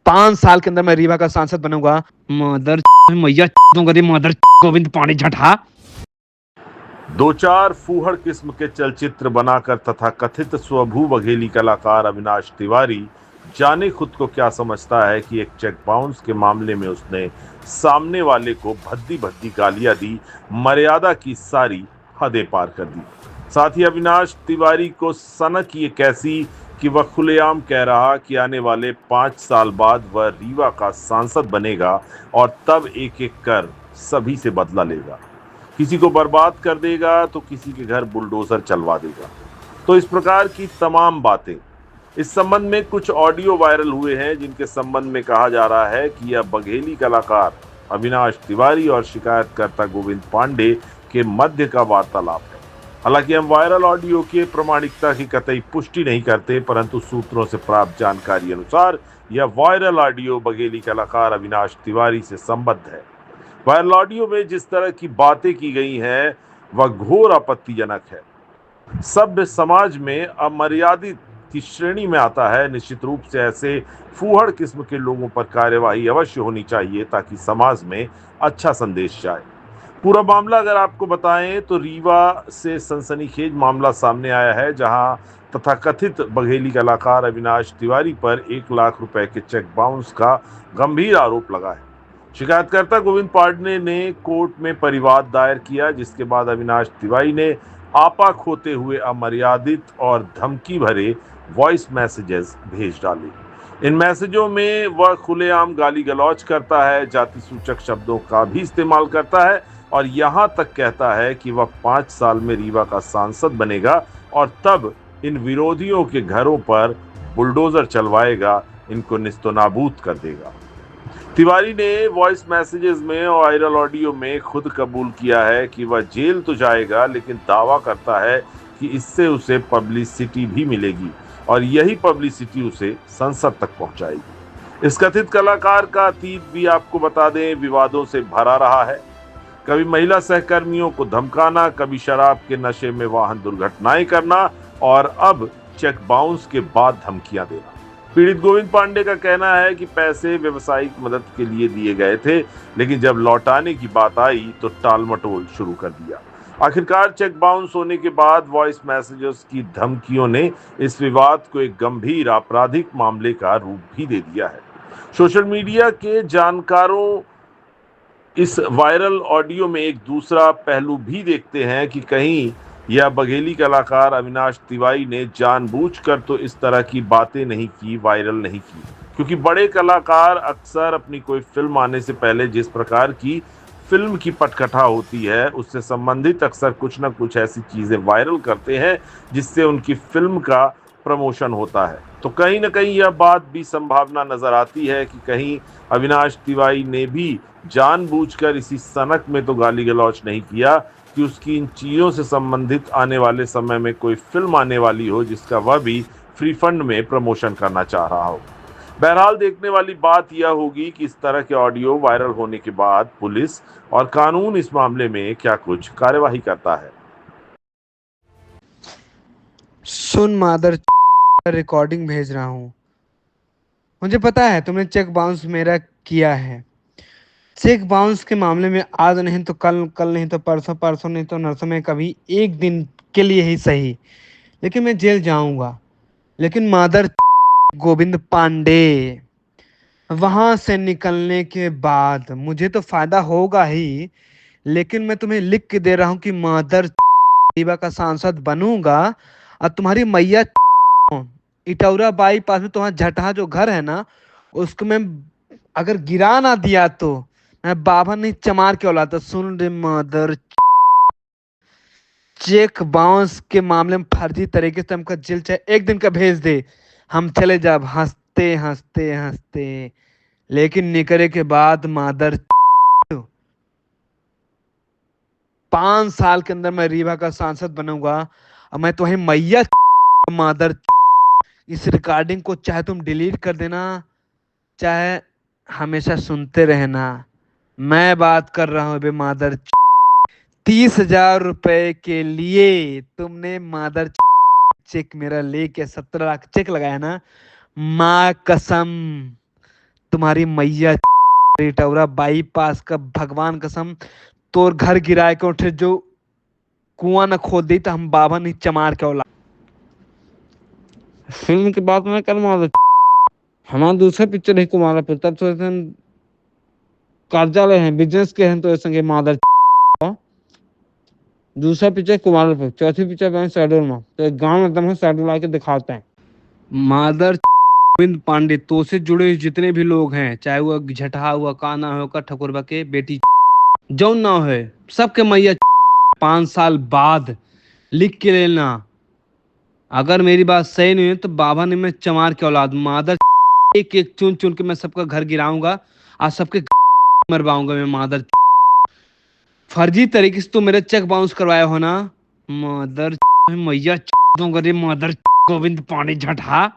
5 साल के अंदर मैं रीवा का सांसद बनूंगा। मदर मैया मदर गोविंद पानी झठा। दो चार फूहड़ किस्म के चलचित्र बनाकर तथा कथित स्वभू बघेली कलाकार अविनाश तिवारी जाने खुद को क्या समझता है कि एक चेक बाउंस के मामले में उसने सामने वाले को भद्दी भद्दी गालियां दी, मर्यादा की सारी हदें पार कर दी। साथ ही अविनाश तिवारी को सनक ये कैसी कि वह खुलेआम कह रहा कि आने वाले 5 साल बाद वह रीवा का सांसद बनेगा और तब एक एक कर सभी से बदला लेगा, किसी को बर्बाद कर देगा तो किसी के घर बुलडोजर चलवा देगा। तो इस प्रकार की तमाम बातें। इस संबंध में कुछ ऑडियो वायरल हुए हैं जिनके संबंध में कहा जा रहा है कि यह बघेली कलाकार अविनाश तिवारी और शिकायतकर्ता गोविंद पांडे के मध्य का वार्तालाप है। हालांकि हम वायरल ऑडियो की प्रामाणिकता की कतई पुष्टि नहीं करते, परंतु सूत्रों से प्राप्त जानकारी अनुसार यह वायरल ऑडियो बघेली कलाकार अविनाश तिवारी से संबद्ध है। वायरल ऑडियो में जिस तरह की बातें की गई हैं वह घोर आपत्तिजनक है, सभ्य समाज में अमर्यादित की श्रेणी में आता है। निश्चित रूप से ऐसे फूहड़ किस्म के लोगों पर कार्यवाही अवश्य होनी चाहिए ताकि समाज में अच्छा संदेश जाए। पूरा मामला अगर आपको बताएं तो रीवा से सनसनीखेज मामला सामने आया है, जहां तथाकथित बघेली कलाकार अविनाश तिवारी पर 1 लाख रुपए के चेक बाउंस का गंभीर आरोप लगा है। शिकायतकर्ता गोविंद पांडे ने कोर्ट में परिवाद दायर किया, जिसके बाद अविनाश तिवारी ने आपा खोते हुए अमर्यादित और धमकी भरे वॉइस मैसेजेस भेज डाले। इन मैसेजों में वह खुलेआम गाली गलौज करता है, जाति सूचक शब्दों का भी इस्तेमाल करता है और यहाँ तक कहता है कि वह 5 साल में रीवा का सांसद बनेगा और तब इन विरोधियों के घरों पर बुलडोजर चलवाएगा, इनको निस्तनाबूद कर देगा। तिवारी ने वॉइस मैसेजेस में और वायरल ऑडियो में खुद कबूल किया है कि वह जेल तो जाएगा, लेकिन दावा करता है कि इससे उसे पब्लिसिटी भी मिलेगी और यही पब्लिसिटी उसे संसद तक पहुंचाएगी। इस कथित कलाकार का अतीत भी आपको बता दें विवादों से भरा रहा है। कभी महिला सहकर्मियों को धमकाना, कभी शराब के नशे में वाहन दुर्घटनाएं करना और अब चेक बाउंस के बाद धमकियां देना। पीड़ित गोविंद पांडे का कहना है कि पैसे व्यवसायिक मदद के लिए दिए गए थे, लेकिन जब लौटाने की बात आई तो टालमटोल शुरू कर दिया। आखिरकार चेक बाउंस होने के बाद वॉइस मैसेजेस की धमकियों ने इस विवाद को एक गंभीर आपराधिक मामले का रूप भी दे दिया है। सोशल मीडिया के जानकारों इस वायरल ऑडियो में एक दूसरा पहलू भी देखते हैं कि कहीं यह बघेली कलाकार अविनाश तिवारी ने जानबूझकर तो इस तरह की बातें नहीं की, वायरल नहीं की, क्योंकि बड़े कलाकार अक्सर अपनी कोई फिल्म आने से पहले जिस प्रकार की फिल्म की पटकथा होती है उससे संबंधित अक्सर कुछ ना कुछ ऐसी चीजें वायरल करते हैं जिससे उनकी फिल्म का प्रमोशन होता है। तो कहीं ना कहीं यह बात भी संभावना नजर आती है कि कहीं अविनाश तिवारी ने भी जानबूझकर इसी सनक में तो गाली गलौज नहीं किया कि उसकी इन चीजों से संबंधित आने वाले समय में कोई फिल्म आने वाली हो जिसका वह भी फ्री फंड में प्रमोशन करना चाह रहा हो। बहरहाल देखने वाली बात यह होगी कि इस तरह के ऑडियो वायरल होने के बाद पुलिस और कानून इस मामले में क्या कुछ कार्यवाही करता है। सुन मादर रिकॉर्डिंग भेज रहा हूँ। मुझे पता है तुमने चेक बाउंस मेरा किया है। चेक बाउंस के मामले में आज नहीं तो कल, कल नहीं तो परसों, परसों नहीं तो नरसों में कभी एक दिन के लिए ही सही, लेकिन मैं जेल जाऊंगा। लेकिन मादर गोविंद पांडे, वहां से निकलने के बाद मुझे तो फायदा होगा ही, लेकिन मैं तुम्हें लिख के दे रहा हूँ कि मादर रीवा का सांसद बनूंगा और तुम्हारी मैया इटौरा बाईपास में तुम्हारा झटहा जो घर है ना, उसको मैं अगर गिरा ना दिया तो मैं बाभन नहीं चमार के औलाद। सुन रे मदर, चेक बाउंस के मामले में फर्जी तरीके से हमका जेल चाहे एक दिन का भेज दे, हम चले जाब हंसते हंसते हंसते। लेकिन निकले के बाद मादर 5 साल के अंदर मैं रीवा का सांसद बनूंगा और मैं तुम्हें मैया मादर। इस रिकॉर्डिंग को चाहे तुम डिलीट कर देना, चाहे हमेशा सुनते रहना। मैं बात कर रहा हूँ बे मादर। 30,000 रुपए के लिए तुमने मादर चेक मेरा लेके 17 लाख चेक लगाया ना, माँ कसम तुम्हारी मैया टौरा बाईपास का भगवान कसम तोर घर गिराए के उठे जो कुआं न खोद दी तो हम बाबा नहीं चमार के औलाद। फिल्म की बात मैं कर मार हमारा दूसरा पिक्चर है कुमारा पे तब तो कार्यालय है बिजनेस के हैं तो संगे मादर दूसरा पिक्चर कुमार पे चौथी पिक्चर बहन शेड्यूल में तो एक गांव में एकदम शेड्यूल आके दिखाते हैं मादर गोविंद पांडे तो से जुड़े हुए जितने भी लोग हैं चाहे वो झटहा हुआ काना हो का ठकुरबा के बेटी जौन ना हो सबके मैया 5 साल बाद लिख के लेना अगर मेरी बात सही नहीं है तो बाबा ने मैं चमार के औलाद मादर एक एक चुन चुन के मैं सबका घर गिराऊंगा और सबके मरवाऊंगा मैं मादर फर्जी तरीके से तो मेरे चेक बाउंस करवाया हो ना मादर मैया मादर गोविंद पांडे झटहा